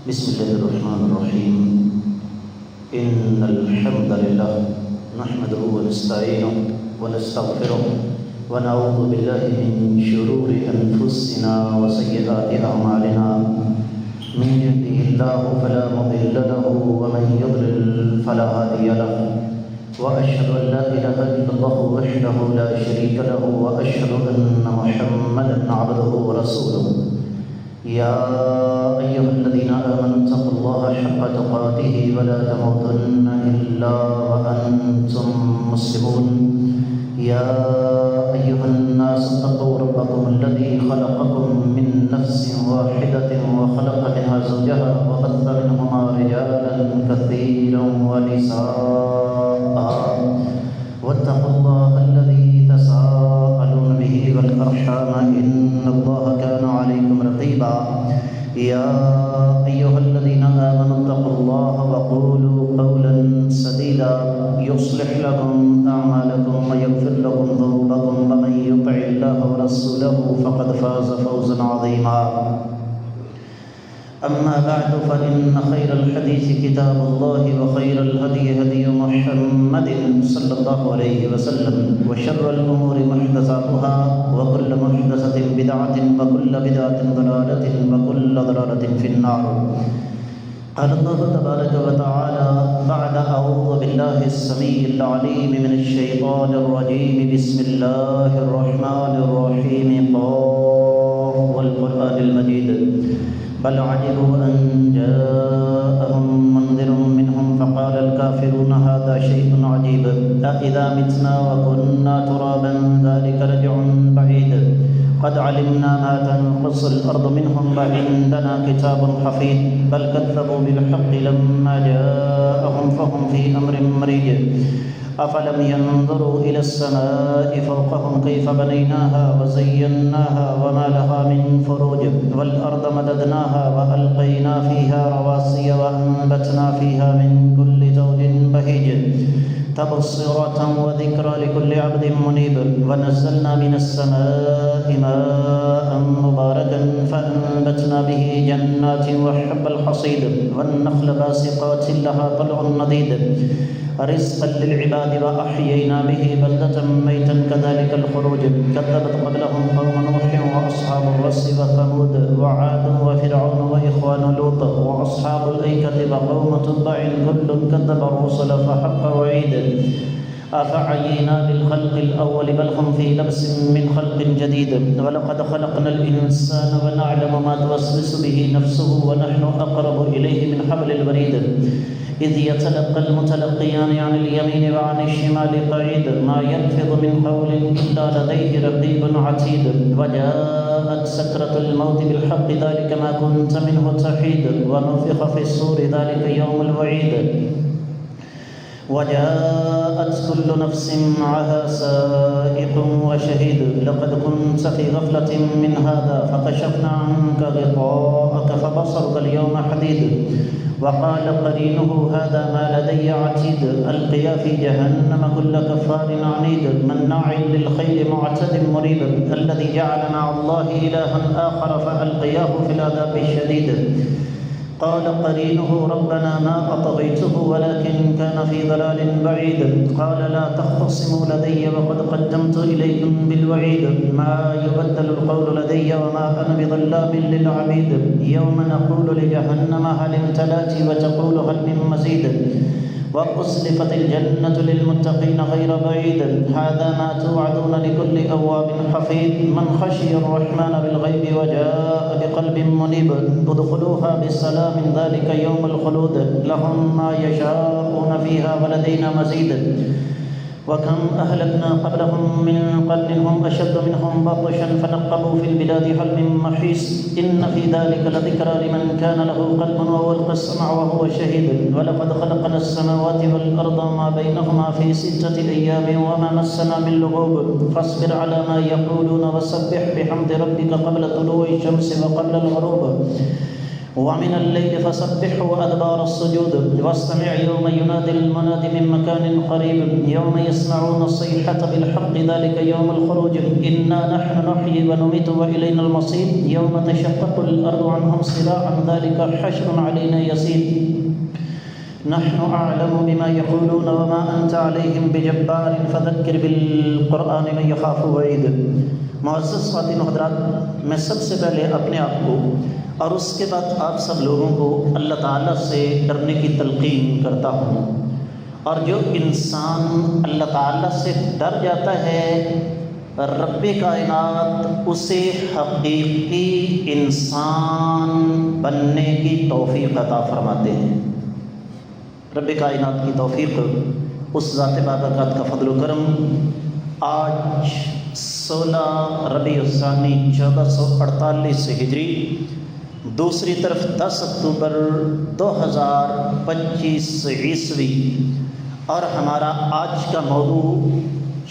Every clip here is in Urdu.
بسم الله الرحمن الرحيم. إن الحمد لله نحمده ونستعينه ونستغفره ونعوذ بالله من شرور أنفسنا وسيئات أعمالنا. من يهده الله فلا مضل له ومن يضلل فلا هادي له، وأشهد أن لا إله إلا الله وحده لا شريك له، وأشهد أن محمدا عبده ورسوله. يا أيها الذين آمنوا اتقوا الله حق تقاته ولا تموتن إلا وأنتم مسلمون. يا أيها الناس اتقوا ربكم الذي خلقكم من نفس واحدة وخلق منها زوجها وبث منهما رجالا كثيرا ونساء، واتقوا الله الذي تساءلون به والأرحام إن الله كان عليكم رقيبا. يا أيها الذين آمنوا اتقوا الله وقولوا قولا سديدا يصلح لكم أعمالكم ويغفر لكم ذنوبكم، ومن يطع الله ورسوله فقد فاز فوزا عظيما. أما بعد، فإن خير الحديث كتاب الله، وخير الهدي هدي محمد صلى الله عليه وسلم، وشر الأمور محدثاتها، وكل محدثة بدعة، وكل بدعة ضلالة، وكل ضلالة في النار. قال الله تبارك وتعالى بعد أعوذ بالله السميع العليم من الشيطان الرجيم: بسم الله الرحمن الرحيم. قاف والقرآن المجيد. بل عجبوا أن جاءهم منذر منهم فقال الكافرون هذا شيء عجيب. أإذا متنا وكنا ترابا ذلك رجع بعيد. قد علمنا ما تنقص الأرض منهم وعندنا كتاب حفيظ. بل كذبوا بالحق لما جاءهم فهم في أمر مريج. أفلم ينظروا إلى السماء فوقهم كيف بنيناها وزيناها وما لها من فروج. والأرض مددناها وألقينا فيها رواسي وأنبتنا فيها من كل زوج بهيج، تبصرة وذكرى لكل عبد منيب. ونزلنا من السماء ماء مباركا فأنبتنا به جنات وحب الحصيد والنخل باسقات لها طلع نضيد، رزقا للعباد. وأحيينا به بلدة ميتا كذلك الخروج. كذبت قبلهم قوم نوح وأصحاب الرس وثمود وعاد وفرعون وإخوان لوط وأصحاب الأيكة وقوم تبع كل كذب الرسل فحق وعيد. أفعينا بالخلق الأول بل هم في لبس من خلق جديد. ولقد خلقنا الإنسان ونعلم ما توسوس به نفسه ونحن أقرب إليه من حبل الوريد. إذ يتلقى المتلقيان عن اليمين وعن الشمال قعيد. ما يلفظ من قول إلا لديه رقيب عتيد. وجاءت سكرة الموت بالحق ذلك ما كنت منه تحيد. ونفخ في الصور ذلك يوم الوعيد. وجاءت كل نفس معها سائق وشهيد. لقد كنت في غفلة من هذا فكشفنا عنك غطاءك فبصرك اليوم حديد. وقال قرينه هذا ما لدي عتيد. ألقيا في جهنم كل كفار عنيد مناع للخير معتد مريب. الذي جعل مع الله إلها آخر فألقياه في العذاب الشديد. قال قرينه ربنا ما أطغيته ولكن كان في ضلال بعيد. قال لا تختصموا لدي وقد قدمت إليكم بالوعيد. ما يبدل القول لدي وما أنا بظلام للعبيد. يوم نقول لجهنم هل امتلأت وتقول هل من مزيد. وأزلفت الجنة للمتقين غير بعيد. هذا ما توعدون لكل أواب حفيظ. من خشي الرحمن بالغيب وجاء بقلب منيب. ادخلوها بسلام ذلك يوم الخلود. لهم ما يشاءون فيها ولدينا مزيد. وكم أهلكنا قبلهم من قرن هم أشد منهم بطشا فنقبوا في البلاد هل من محيص. إن في ذلك لذكرى لمن كان له قلب وألقى السمع وهو شهيد. ولقد خلقنا السماوات والأرض وما بينهما في 6 أيام وما مسنا من لغوب. فاصبر على ما يقولون وسبح بحمد ربك قبل طلوع الشمس وقبل الغروب ومن الليل فسبحه وأدبار السجود واستمع يوم ينادي المناد من مكان قريب يوم يسمعون الصيحة بالحق ذلك يوم الخروج إنا نحن نحيي ونميت وإلينا المصير يوم تشقق الأرض عنهم صراعا ذلك حشر علينا يسير نحن أعلم بما يقولون وما أنت عليهم بجبار فذكر بالقرآن من يخاف وعيد. معزز خواتین و حضرات، میں سب سے پہلے اپنے آپ کو اور اس کے بعد آپ سب لوگوں کو اللہ تعالیٰ سے ڈرنے کی تلقین کرتا ہوں. اور جو انسان اللہ تعالیٰ سے ڈر جاتا ہے، رب کائنات اسے حقیقی انسان بننے کی توفیق عطا فرماتے ہیں. رب کائنات کی توفیق اس ذات بابرکات کا فضل و کرم. آج 16 ربیع الثانی 1448 ہجری، دوسری طرف 10 اکتوبر 2025 عیسوی، اور ہمارا آج کا موضوع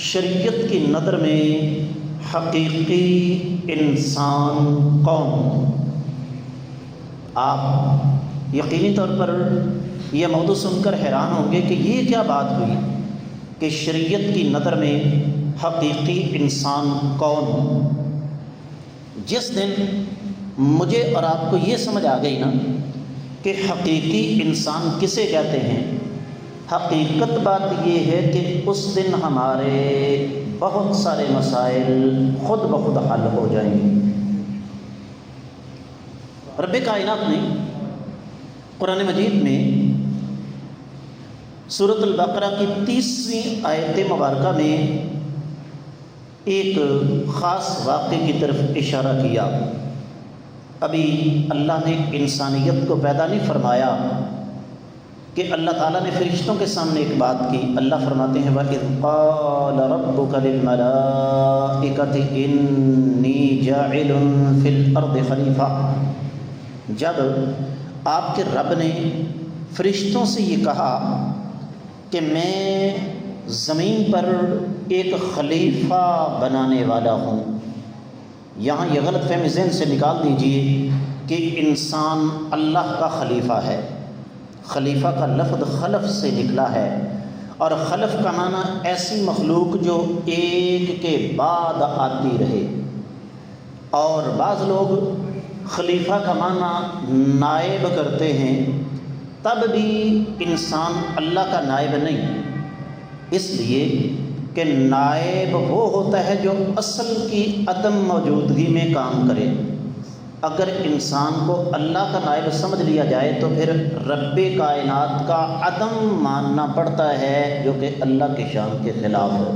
شریعت کی نظر میں حقیقی انسان کون. آپ یقینی طور پر یہ موضوع سن کر حیران ہوں گے کہ یہ کیا بات ہوئی کہ شریعت کی نظر میں حقیقی انسان کون. جس دن مجھے اور آپ کو یہ سمجھ آ گئی نا کہ حقیقی انسان کسے کہتے ہیں، حقیقت بات یہ ہے کہ اس دن ہمارے بہت سارے مسائل خود بخود حل ہو جائیں گے. رب کائنات نے قرآن مجید میں سورۃ البقرہ کی 30ویں آیت مبارکہ میں ایک خاص واقعے کی طرف اشارہ کیا. ابھی اللہ نے انسانیت کو پیدا نہیں فرمایا کہ اللہ تعالیٰ نے فرشتوں کے سامنے ایک بات کی. اللہ فرماتے ہیں وَإِذْ قَالَ رَبُّكَ لِلْمَلَائِكَةِ إِنِّي جَاعِلٌ فِي الْأَرْضِ خَلِيفَةً. جب آپ کے رب نے فرشتوں سے یہ کہا کہ میں زمین پر ایک خلیفہ بنانے والا ہوں. یہاں یہ غلط فہمی ذہن سے نکال دیجئے کہ انسان اللہ کا خلیفہ ہے. خلیفہ کا لفظ خلف سے نکلا ہے، اور خلف کا معنی ایسی مخلوق جو ایک کے بعد آتی رہے. اور بعض لوگ خلیفہ کا معنی نائب کرتے ہیں، تب بھی انسان اللہ کا نائب نہیں، اس لیے کہ نائب وہ ہوتا ہے جو اصل کی عدم موجودگی میں کام کرے. اگر انسان کو اللہ کا نائب سمجھ لیا جائے تو پھر رب کائنات کا عدم ماننا پڑتا ہے، جو کہ اللہ کی شان کے خلاف ہے.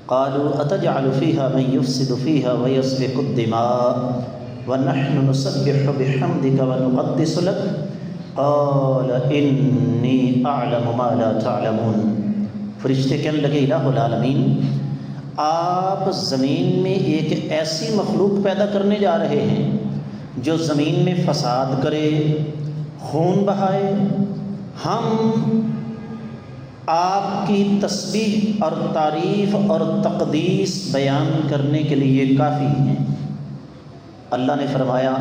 قالوا اتجعل فيها من يفسد فيها ويسفك الدماء ونحن نسبح بحمدك ونقدس لك قال إني أعلم ما لا تعلمون. فرشتے کہنے لگے الہ العالمین، آپ زمین میں ایک ایسی مخلوق پیدا کرنے جا رہے ہیں جو زمین میں فساد کرے، خون بہائے. ہم آپ کی تسبیح اور تعریف اور تقدیس بیان کرنے کے لیے کافی ہیں. اللہ نے فرمایا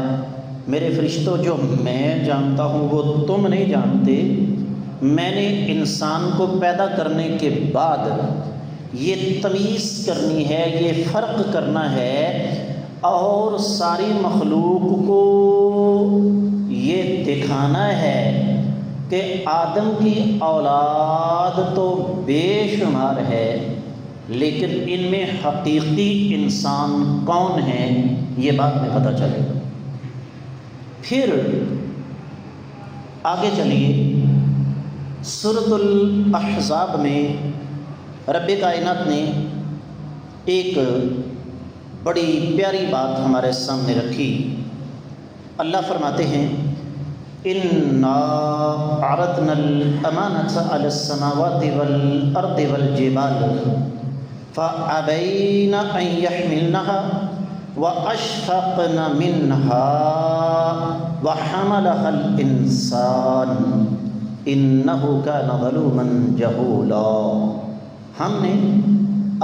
میرے فرشتوں، جو میں جانتا ہوں وہ تم نہیں جانتے. میں نے انسان کو پیدا کرنے کے بعد یہ تمیز کرنی ہے، یہ فرق کرنا ہے اور ساری مخلوق کو یہ دکھانا ہے کہ آدم کی اولاد تو بے شمار ہے، لیکن ان میں حقیقی انسان کون ہیں یہ بات میں پتہ چلے گا. پھر آگے چلیے، سورۃ الاحزاب میں رب کائنات نے ایک بڑی پیاری بات ہمارے سامنے رکھی. اللہ فرماتے ہیں اِنَّا عَرَضْنَا الْأَمَانَةَ عَلَى السَّمَاوَاتِ وَالْأَرْضِ وَالْجِبَالِ فَأَبَيْنَ أَنْ يَحْمِلْنَهَا وَأَشْفَقْنَ مِنْهَا وَحَمَلَهَا الْإِنسَانُ إِنَّهُ كَانَ ظَلُومًا جَهُولًا. ہم نے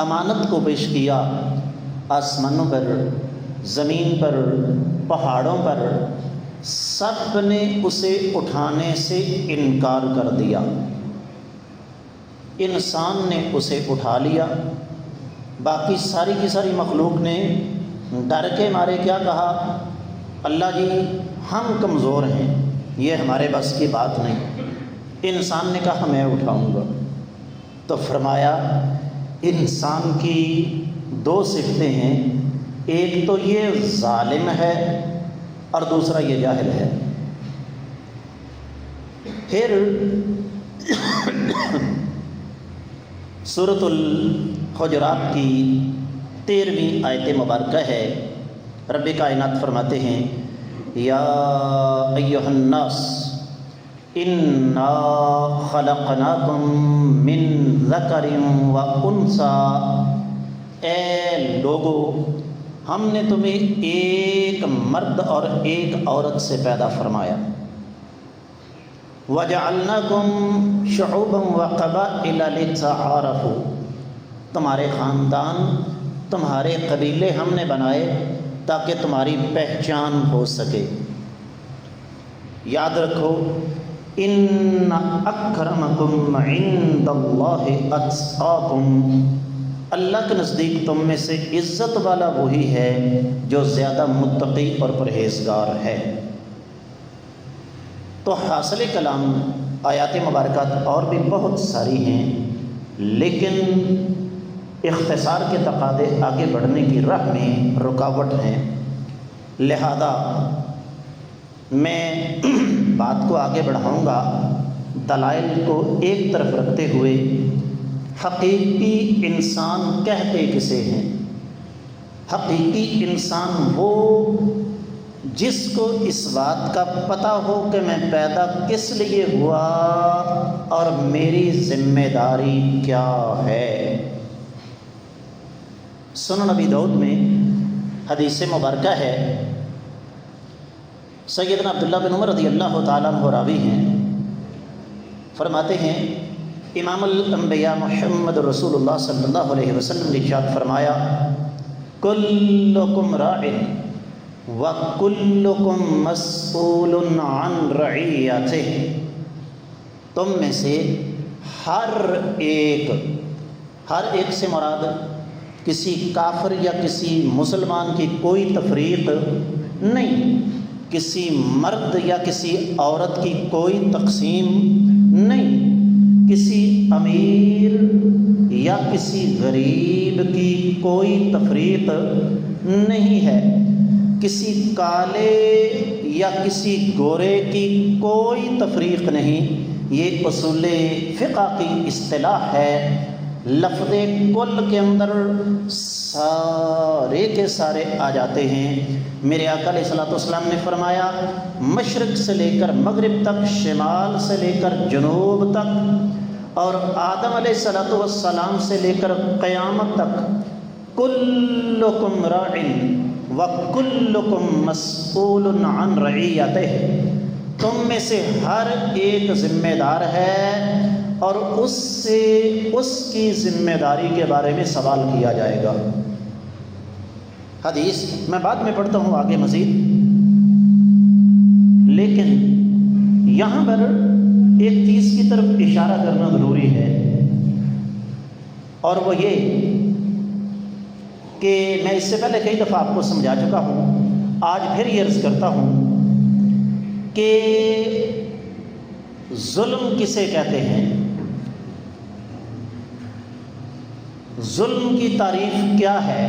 امانت کو پیش کیا آسمانوں پر زمین پر، پہاڑوں پر، سب نے اسے اٹھانے سے انکار کر دیا۔ انسان نے اسے اٹھا لیا، باقی ساری کی ساری مخلوق نے ڈر کے مارے کیا کہا؟ اللہ جی ہم کمزور ہیں، یہ ہمارے بس کی بات نہیں۔ انسان نے کہا میں اٹھاؤں گا۔ تو فرمایا انسان کی دو صفتیں ہیں، ایک تو یہ ظالم ہے اور دوسرا یہ جاہل ہے۔ پھر سورۃ الحجرات کی 13ویں آیت مبارکہ ہے، رب کائنات فرماتے ہیں یا ایھا الناس انا خلقناکم من ذکر و انثی، اے لوگو ہم نے تمہیں ایک مرد اور ایک عورت سے پیدا فرمایا، وَجَعَلْنَاكُمْ شُعُوبًا وَقَبَائِلَ لِتَعَارَفُوا، تمہارے خاندان، تمہارے قبیلے ہم نے بنائے تاکہ تمہاری پہچان ہو سکے۔ یاد رکھو ان اکرمکم عند اللہ اتقاکم، اللہ کے نزدیک تم میں سے عزت والا وہی ہے جو زیادہ متقی اور پرہیزگار ہے۔ تو حاصل کلام آیات مبارکات اور بھی بہت ساری ہیں، لیکن اختصار کے تقاضے آگے بڑھنے کی راہ میں رکاوٹ ہیں، لہذا میں بات کو آگے بڑھاؤں گا دلائل کو ایک طرف رکھتے ہوئے۔ حقیقی انسان کہتے کسے ہیں؟ حقیقی انسان وہ جس کو اس بات کا پتہ ہو کہ میں پیدا کس لیے ہوا اور میری ذمہ داری کیا ہے۔ سنن نبی داؤد میں حدیث مبارکہ ہے، سیدنا عبداللہ بن عمر رضی اللہ تعالیٰ عنہ راوی ہیں، فرماتے ہیں امام الانبیاء محمد رسول اللہ صلی اللہ علیہ وسلم نے ارشاد فرمایا کلکم راع وکلکم مسئول عن رعیتہ، تم میں سے ہر ایک سے مراد کسی کافر یا کسی مسلمان کی کوئی تفریق نہیں، کسی مرد یا کسی عورت کی کوئی تقسیم نہیں، کسی امیر یا کسی غریب کی کوئی تفریق نہیں ہے، کسی کالے یا کسی گورے کی کوئی تفریق نہیں۔ یہ اصول فقہ کی اصطلاح ہے۔ لفظ کل کے اندر سارے کے سارے آ جاتے ہیں۔ میرے آقا علیہ الصلوۃ والسلام نے فرمایا مشرق سے لے کر مغرب تک، شمال سے لے کر جنوب تک، اور آدم علیہ الصلوۃ والسلام سے لے کر قیامت تک، کلکم راع وکلکم مسئول عن رعیتہ، تم میں سے ہر ایک ذمہ دار ہے اور اس سے اس کی ذمہ داری کے بارے میں سوال کیا جائے گا۔ حدیث میں بعد میں پڑھتا ہوں آگے مزید، لیکن یہاں پر ایک چیز کی طرف اشارہ کرنا ضروری ہے، اور وہ یہ کہ میں اس سے پہلے کئی دفعہ آپ کو سمجھا چکا ہوں، آج پھر یہ عرض کرتا ہوں کہ ظلم کسے کہتے ہیں؟ ظلم کی تعریف کیا ہے؟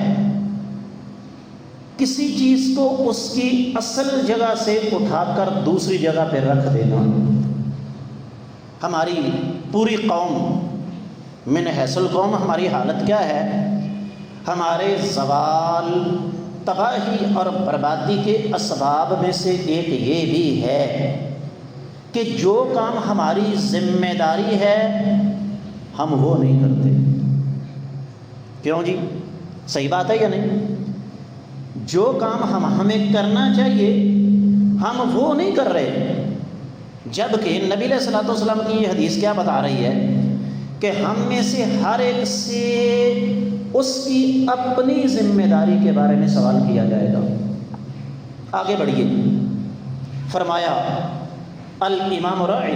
کسی چیز کو اس کی اصل جگہ سے اٹھا کر دوسری جگہ پہ رکھ دینا۔ ہماری پوری قوم من حیث القوم ہماری حالت کیا ہے؟ ہمارے زوال، تباہی اور بربادی کے اسباب میں سے ایک یہ بھی ہے کہ جو کام ہماری ذمہ داری ہے ہم وہ نہیں کرتے۔ کیوں جی؟ صحیح بات ہے یا نہیں؟ جو کام ہمیں کرنا چاہیے ہم وہ نہیں کر رہے، جبکہ نبی علیہ الصلوۃ والسلام کی یہ حدیث کیا بتا رہی ہے کہ ہم میں سے ہر ایک سے اس کی اپنی ذمہ داری کے بارے میں سوال کیا جائے گا۔ آگے بڑھیے، فرمایا الامام راع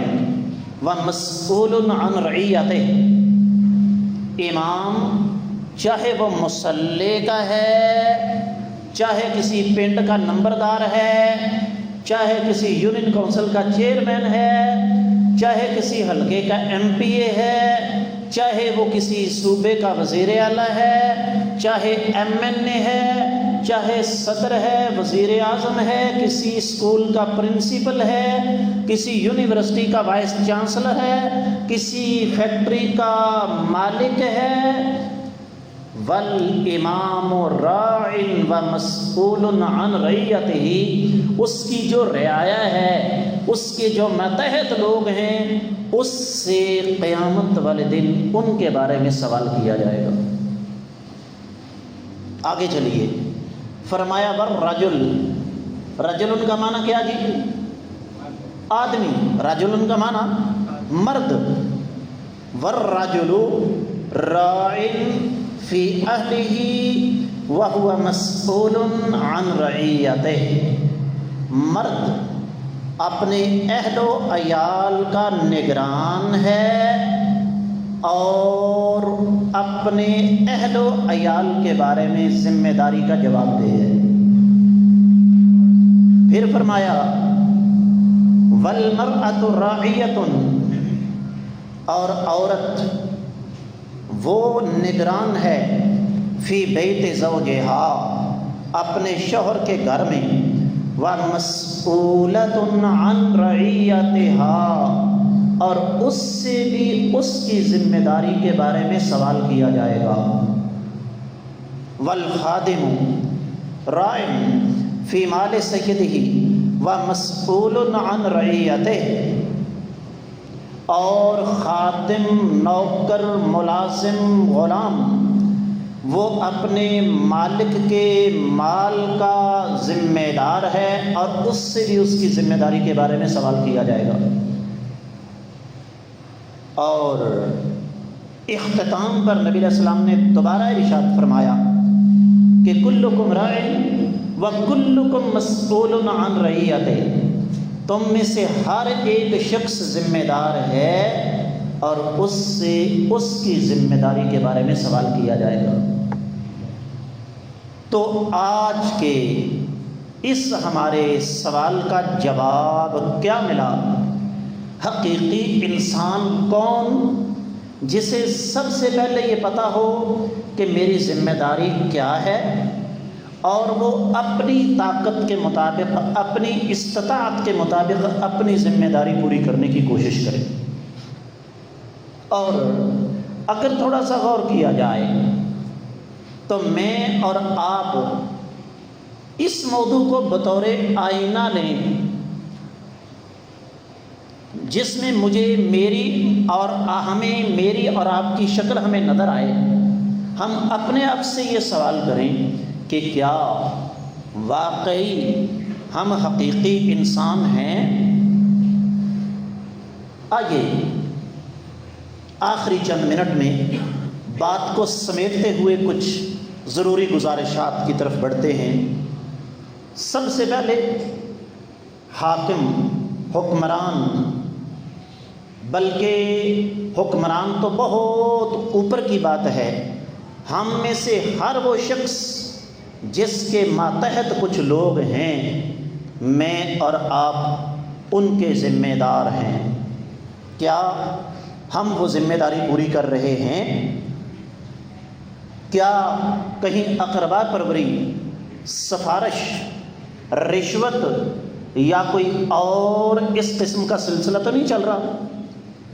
ومسئول عن رعیتہ، امام چاہے وہ مصلی کا ہے، چاہے کسی پنڈ کا نمبردار ہے، چاہے کسی یونین کونسل کا چیئرمین ہے، چاہے کسی حلقے کا ایم پی اے ہے، چاہے وہ کسی صوبے کا وزیر اعلیٰ ہے، چاہے ایم این اے ہے، چاہے صدر ہے، وزیر اعظم ہے، کسی اسکول کا پرنسپل ہے، کسی یونیورسٹی کا وائس چانسلر ہے، کسی فیکٹری کا مالک ہے، والامام راع ومسئول عن رعیتہ، اس کی جو رعایا ہے، اس کے جو ماتحت لوگ ہیں، اس سے قیامت والے دن ان کے بارے میں سوال کیا جائے گا۔ آگے چلیے، فرمایا والرجل، رجل کا معنی کیا جی؟ آدمی، رجل کا معنی مرد، والرجل راع فی اہلہ وہو مسئول عن رعیتہ، مرد اپنے اہل و عیال کا نگران ہے اور اپنے اہل و عیال کے بارے میں ذمہ داری کا جواب دہ ہے۔ پھر فرمایا والمرأۃ راعیۃ، اور عورت وہ نگران ہے فی بیت زوجہا، اپنے شوہر کے گھر میں، وَمَسْئُولَةٌ عَنْ رَعِيَّتِهَا، اور اس سے بھی اس کی ذمہ داری کے بارے میں سوال کیا جائے گا۔ وَالْخَادِمُ رَاعٍ فِي مَالِ سَيِّدِهِ وَمَسْئُولٌ عَنْ رَعِيَّتِهِ، اور خادم، نوکر، ملازم، غلام، وہ اپنے مالک کے مال کا ذمہ دار ہے اور اس سے بھی اس کی ذمہ داری کے بارے میں سوال کیا جائے گا۔ اور اختتام پر نبی علیہ السلام نے دوبارہ ارشاد فرمایا کہ کلکم راع وکلکم مسئول عن رعیتہ، تم میں سے ہر ایک شخص ذمہ دار ہے اور اس سے اس کی ذمہ داری کے بارے میں سوال کیا جائے گا۔ تو آج کے اس ہمارے سوال کا جواب کیا ملا؟ حقیقی انسان کون؟ جسے سب سے پہلے یہ پتہ ہو کہ میری ذمہ داری کیا ہے، اور وہ اپنی طاقت کے مطابق، اپنی استطاعت کے مطابق اپنی ذمہ داری پوری کرنے کی کوشش کرے۔ اور اگر تھوڑا سا غور کیا جائے تو میں اور آپ اس موضوع کو بطور آئینہ لیں، جس میں مجھے میری اور ہمیں، میری اور آپ کی شکل ہمیں نظر آئے، ہم اپنے آپ سے یہ سوال کریں کہ کیا واقعی ہم حقیقی انسان ہیں؟ آئیے آخری چند منٹ میں بات کو سمیٹتے ہوئے کچھ ضروری گزارشات کی طرف بڑھتے ہیں۔ سب سے پہلے حاکم، حکمران، بلکہ حکمران تو بہت اوپر کی بات ہے، ہم میں سے ہر وہ شخص جس کے ماتحت کچھ لوگ ہیں، میں اور آپ ان کے ذمہ دار ہیں۔ کیا ہم وہ ذمہ داری پوری کر رہے ہیں؟ کیا کہیں اقربا پروری، سفارش، رشوت یا کوئی اور اس قسم کا سلسلہ تو نہیں چل رہا؟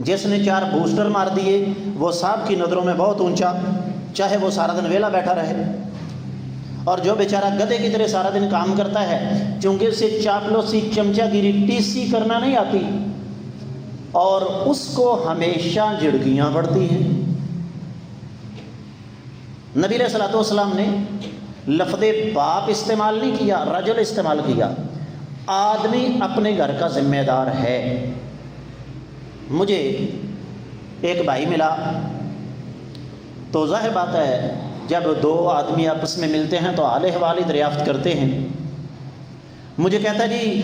جس نے 4 بوسٹر مار دیے وہ صاحب کی نظروں میں بہت اونچا، چاہے وہ سارا دن ویلا بیٹھا رہے، اور جو بیچارہ گدھے کی طرح سارا دن کام کرتا ہے، چونکہ اسے چاپلوسی، چمچہ گیری، ٹیسی کرنا نہیں آتی، اور اس کو ہمیشہ جھڑکیاں پڑتی ہیں۔ نبی علیہ الصلوۃ والسلام نے لفظ باپ استعمال نہیں کیا، رجل استعمال کیا۔ آدمی اپنے گھر کا ذمہ دار ہے۔ مجھے ایک بھائی ملا تو ظاہر بات ہے جب دو آدمی آپس میں ملتے ہیں تو حال احوال دریافت کرتے ہیں. مجھے کہتا جی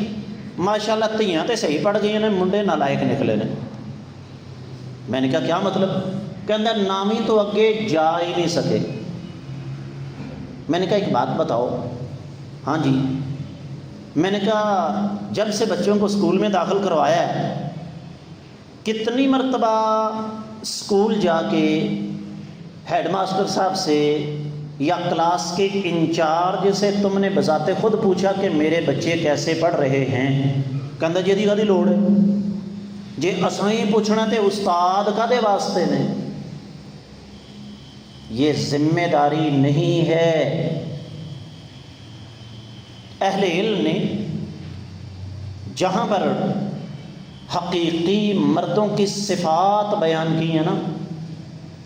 ماشاءاللہ تیاں تے صحیح پڑھ گئی نے، منڈے نالائق نکلے نے. میں نے کہا کیا مطلب؟ کہتا نامی تو اگے جا ہی نہیں سکے. میں نے کہا ایک بات بتاؤ. ہاں جی. میں نے کہا جب سے بچوں کو اسکول میں داخل کروایا ہے کتنی مرتبہ اسکول جا کے ہیڈ ماسٹر صاحب سے یا کلاس کے انچارج سے تم نے بذات خود پوچھا کہ میرے بچے کیسے پڑھ رہے ہیں؟ کہندا جی دی لوڑ ہے جے اساں ہی پوچھنا تے استاد کادے واسطے نے؟ یہ ذمہ داری نہیں ہے. اہل علم نے جہاں پر حقیقی مردوں کی صفات بیان کی ہیں نا،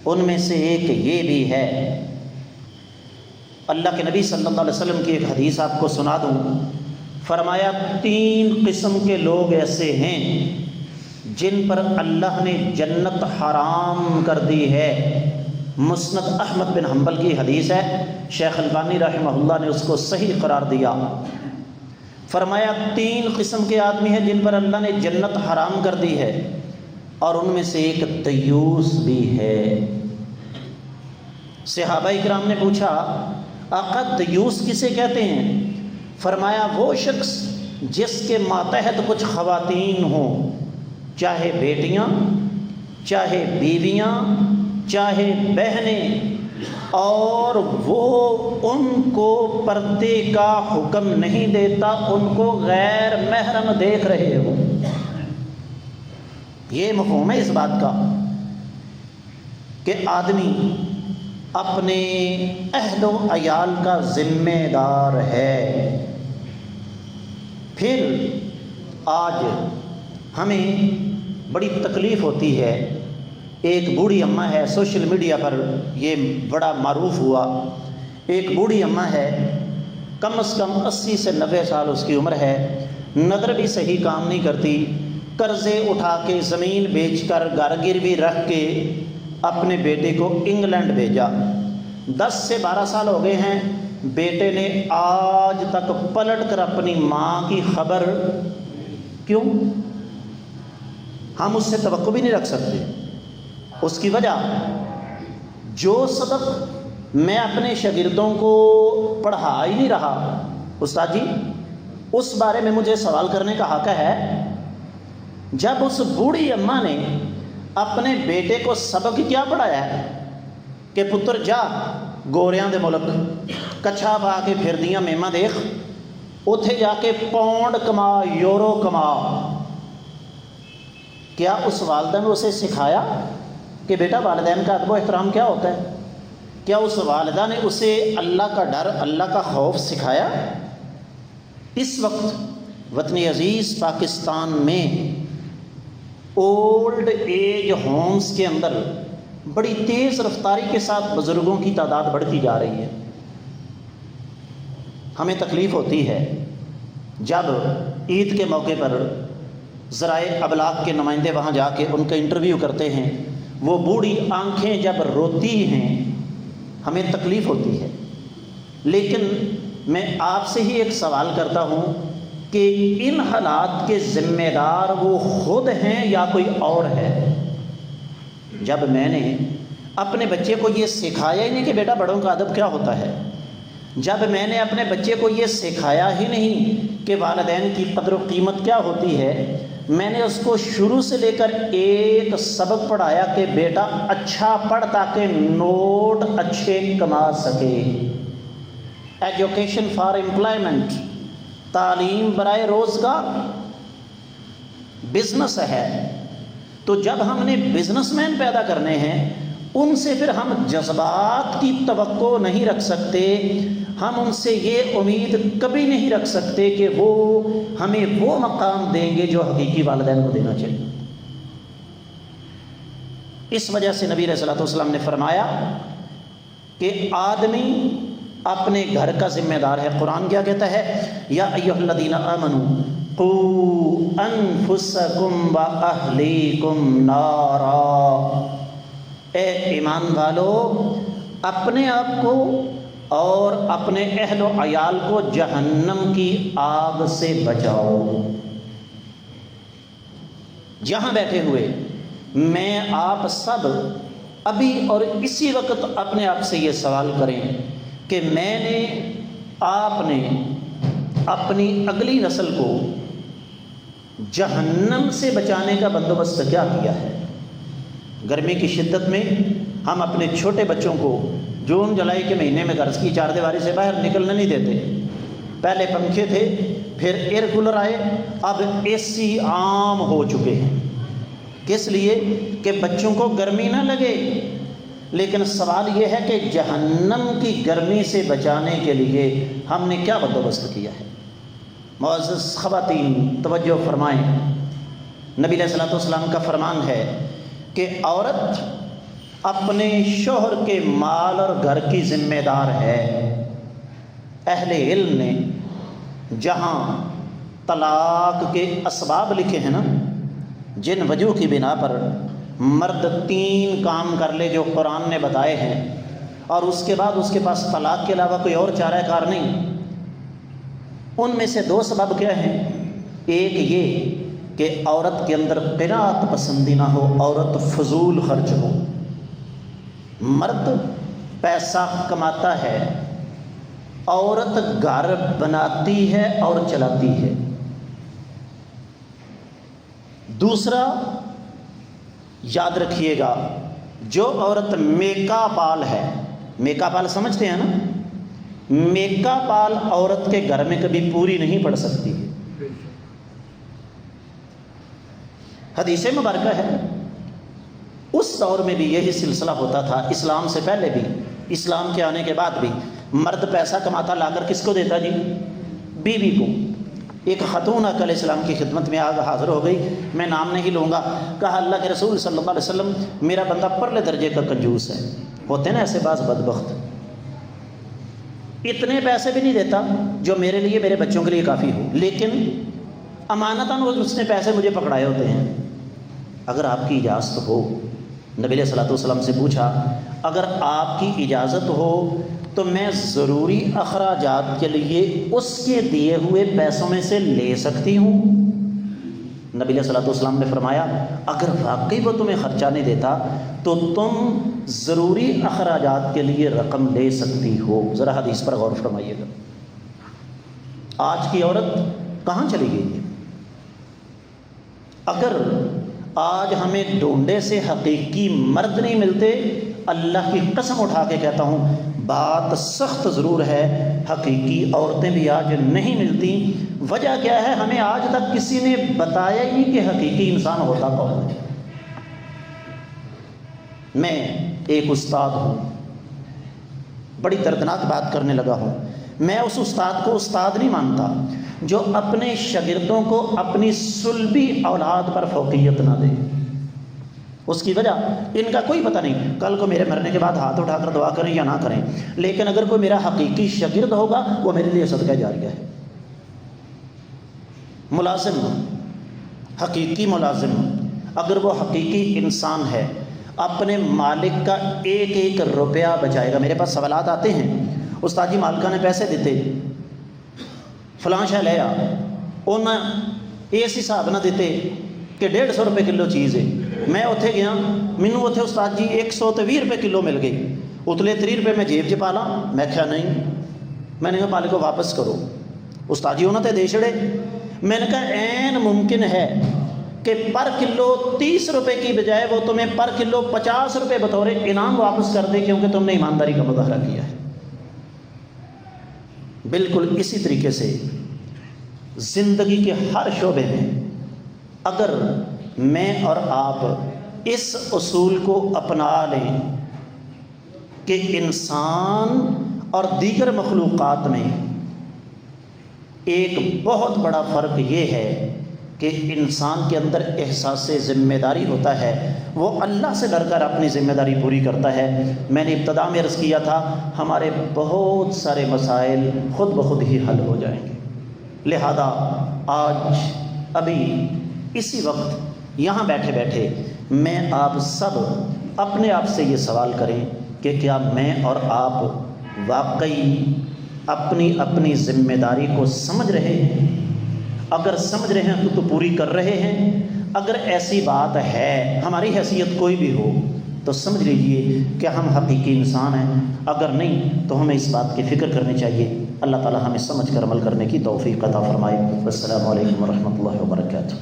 ان میں سے ایک یہ بھی ہے. اللہ کے نبی صلی اللہ علیہ وسلم کی ایک حدیث آپ کو سنا دوں. فرمایا 3 قسم کے لوگ ایسے ہیں جن پر اللہ نے جنت حرام کر دی ہے. مسند احمد بن حنبل کی حدیث ہے، شیخ البانی رحمہ اللہ نے اس کو صحیح قرار دیا. فرمایا 3 قسم کے آدمی ہیں جن پر اللہ نے جنت حرام کر دی ہے، اور ان میں سے ایک دیوس بھی ہے. صحابہ اکرام نے پوچھا آقا دیوس کسے کہتے ہیں؟ فرمایا وہ شخص جس کے ماتحت کچھ خواتین ہوں، چاہے بیٹیاں، چاہے بیویاں، چاہے بہنیں، اور وہ ان کو پردے کا حکم نہیں دیتا، ان کو غیر محرم دیکھ رہے ہو. یہ مفہوم ہے اس بات کا کہ آدمی اپنے اہل و عیال کا ذمہ دار ہے. پھر آج ہمیں بڑی تکلیف ہوتی ہے. ایک بوڑھی اماں ہے، سوشل میڈیا پر یہ بڑا معروف ہوا. ایک بوڑھی اماں ہے، کم از کم 80 سے 90 سال اس کی عمر ہے، نظر بھی صحیح کام نہیں کرتی، قرضے اٹھا کے زمین بیچ کر گھر گروی رکھ کے اپنے بیٹے کو انگلینڈ بھیجا. 10 سے 12 سال ہو گئے ہیں، بیٹے نے آج تک پلٹ کر اپنی ماں کی خبر. کیوں؟ ہم اس سے توقع بھی نہیں رکھ سکتے. اس کی وجہ جو سبق میں اپنے شاگردوں کو پڑھا ہی نہیں رہا، استاد جی اس بارے میں مجھے سوال کرنے کا حق ہے. جب اس بوڑھی اماں نے اپنے بیٹے کو سبق کیا پڑھایا ہے کہ پتر جا گوریاں دے ملک کچھا پا کے پھر دیاں میماں دیکھ، اتھے جا کے پاؤنڈ کما، یورو کما. کیا اس والدہ نے اسے سکھایا کہ بیٹا والدین کا ادب و احترام کیا ہوتا ہے؟ کیا اس والدہ نے اسے اللہ کا ڈر، اللہ کا خوف سکھایا؟ اس وقت وطن عزیز پاکستان میں اولڈ ایج ہومز کے اندر بڑی تیز رفتاری کے ساتھ بزرگوں کی تعداد بڑھتی جا رہی ہے. ہمیں تکلیف ہوتی ہے جب عید کے موقع پر ذرائع ابلاغ کے نمائندے وہاں جا کے ان کا انٹرویو کرتے ہیں، وہ بوڑھی آنکھیں جب روتی ہیں ہمیں تکلیف ہوتی ہے. لیکن میں آپ سے ہی ایک سوال کرتا ہوں کہ ان حالات کے ذمہ دار وہ خود ہیں یا کوئی اور ہے؟ جب میں نے اپنے بچے کو یہ سکھایا ہی نہیں کہ بیٹا بڑوں کا ادب کیا ہوتا ہے، جب میں نے اپنے بچے کو یہ سکھایا ہی نہیں کہ والدین کی قدر و قیمت کیا ہوتی ہے، میں نے اس کو شروع سے لے کر ایک سبق پڑھایا کہ بیٹا اچھا پڑھ تاکہ نوٹ اچھے کما سکے. ایجوکیشن فار امپلائمنٹ، تعلیم برائے روزگار. بزنس ہے تو جب ہم نے بزنس مین پیدا کرنے ہیں ان سے پھر ہم جذبات کی توقع نہیں رکھ سکتے. ہم ان سے یہ امید کبھی نہیں رکھ سکتے کہ وہ ہمیں وہ مقام دیں گے جو حقیقی والدین کو دینا چاہیے. اس وجہ سے نبی علیہ الصلوۃ والسلام نے فرمایا کہ آدمی اپنے گھر کا ذمہ دار ہے. قرآن کیا کہتا ہے؟ یا ایھا الذین آمنوا قوا انفسکم واہلیکم نارا. اے ایمان والو، اپنے آپ کو اور اپنے اہل و عیال کو جہنم کی آگ سے بچاؤ۔ جہاں بیٹھے ہوئے میں آپ سب ابھی اور اسی وقت اپنے آپ سے یہ سوال کریں کہ میں نے، آپ نے اپنی اگلی نسل کو جہنم سے بچانے کا بندوبست کیا کیا ہے؟ گرمی کی شدت میں ہم اپنے چھوٹے بچوں کو جون جولائی کے مہینے میں گھر کی چار دیواری سے باہر نکلنے نہیں دیتے۔ پہلے پنکھے تھے، پھر ایئر کولر آئے، اب اے سی عام ہو چکے ہیں۔ کس لیے؟ کہ بچوں کو گرمی نہ لگے۔ لیکن سوال یہ ہے کہ جہنم کی گرمی سے بچانے کے لیے ہم نے کیا بندوبست کیا ہے؟ معزز خواتین توجہ فرمائیں، نبی علیہ الصلوۃ والسلام کا فرمان ہے کہ عورت اپنے شوہر کے مال اور گھر کی ذمہ دار ہے۔ اہل علم نے جہاں طلاق کے اسباب لکھے ہیں نا، جن وجوہ کی بنا پر مرد 3 کام کر لے جو قرآن نے بتائے ہیں، اور اس کے بعد اس کے پاس طلاق کے علاوہ کوئی اور چارہ کار نہیں، ان میں سے 2 سبب کیا ہیں؟ ایک یہ کہ عورت کے اندر قناعت پسندی نہ ہو، عورت فضول خرچ ہو۔ مرد پیسہ کماتا ہے، عورت گھر بناتی ہے اور چلاتی ہے۔ دوسرا یاد رکھیے گا، جو عورت میکا پال ہے، میکا پال سمجھتے ہیں نا، میکا پال عورت کے گھر میں کبھی پوری نہیں پڑ سکتی۔ حدیث مبارکہ ہے، اس دور میں بھی یہی سلسلہ ہوتا تھا، اسلام سے پہلے بھی، اسلام کے آنے کے بعد بھی۔ مرد پیسہ کماتا لا کر کس کو دیتا جی؟ بیوی کو۔ ایک خاتون علیہ السلام کی خدمت میں آگ حاضر ہو گئی، میں نام نہیں لوں گا، کہا اللہ کے رسول صلی اللہ علیہ وسلم میرا بندہ پرلے درجے کا کنجوس ہے۔ ہوتے نا ایسے بعض بدبخت، اتنے پیسے بھی نہیں دیتا جو میرے لیے میرے بچوں کے لیے کافی ہو، لیکن امانتاً اس نے پیسے مجھے پکڑائے ہوتے ہیں۔ اگر آپ کی اجازت ہو، نبی علیہ الصلوۃ والسلام سے پوچھا، اگر آپ کی اجازت ہو تو میں ضروری اخراجات کے لیے اس کے دیے ہوئے پیسوں میں سے لے سکتی ہوں؟ نبی علیہ الصلوۃ والسلام نے فرمایا، اگر واقعی وہ تمہیں خرچہ نہیں دیتا تو تم ضروری اخراجات کے لیے رقم لے سکتی ہو۔ ذرا حدیث پر غور فرمائیے گا۔ آج کی عورت کہاں چلی گئی ہے؟ اگر آج ہمیں ڈونڈے سے حقیقی مرد نہیں ملتے، اللہ کی قسم اٹھا کے کہتا ہوں بات سخت ضرور ہے، حقیقی عورتیں بھی آج نہیں ملتی۔ وجہ کیا ہے؟ ہمیں آج تک کسی نے بتایا ہی نہیں کہ حقیقی انسان ہوتا کون ہے۔ میں ایک استاد ہوں، بڑی دردناک بات کرنے لگا ہوں۔ میں اس استاد کو استاد نہیں مانتا جو اپنے شاگردوں کو اپنی صلبی اولاد پر فوقیت نہ دے۔ اس کی وجہ ان کا کوئی پتہ نہیں، کل کو میرے مرنے کے بعد ہاتھ اٹھا کر دعا کریں یا نہ کریں، لیکن اگر کوئی میرا حقیقی شاگرد ہوگا وہ میرے لیے صدقہ جاریہ ہے۔ ملازم، حقیقی ملازم، اگر وہ حقیقی انسان ہے، اپنے مالک کا ایک ایک روپیہ بچائے گا۔ میرے پاس سوالات آتے ہیں، استاد جی مالکہ نے پیسے دیتے، فلاں شے لے آ، انہیں اس حساب نہ دیتے کہ 150 روپے کلو چیز ہے۔ میں اتنے گیا، مینوں اتنے استاد جی 120 روپے کلو مل گئی، اتلے 30 روپے میں جیب چ پا لاں؟ میں کہا نہیں، میں نے کہا مالک کو واپس کرو۔ استاد جی انہوں نے دے چھڑے۔ میں نے کہا عین ممکن ہے کہ پر کلو 30 روپے کی بجائے وہ تمہیں پر کلو 50 روپے بطور انعام واپس کر دے، کیونکہ تم نے ایمانداری کا مظاہرہ کیا ہے۔ بالکل اسی طریقے سے زندگی کے ہر شعبے میں اگر میں اور آپ اس اصول کو اپنا لیں کہ انسان اور دیگر مخلوقات میں ایک بہت بڑا فرق یہ ہے کہ انسان کے اندر احساس ذمہ داری ہوتا ہے، وہ اللہ سے ڈر کر اپنی ذمہ داری پوری کرتا ہے۔ میں نے ابتدا میں عرض کیا تھا ہمارے بہت سارے مسائل خود بخود ہی حل ہو جائیں گے۔ لہذا آج ابھی اسی وقت یہاں بیٹھے بیٹھے میں آپ سب اپنے آپ سے یہ سوال کریں کہ کیا میں اور آپ واقعی اپنی اپنی ذمہ داری کو سمجھ رہے ہیں؟ اگر سمجھ رہے ہیں تو پوری کر رہے ہیں۔ اگر ایسی بات ہے، ہماری حیثیت کوئی بھی ہو، تو سمجھ لیجئے کہ ہم حقیقی انسان ہیں۔ اگر نہیں تو ہمیں اس بات کی فکر کرنی چاہیے۔ اللہ تعالی ہمیں سمجھ کر عمل کرنے کی توفیق عطا فرمائے۔ السلام علیکم ورحمۃ اللہ وبرکاتہ۔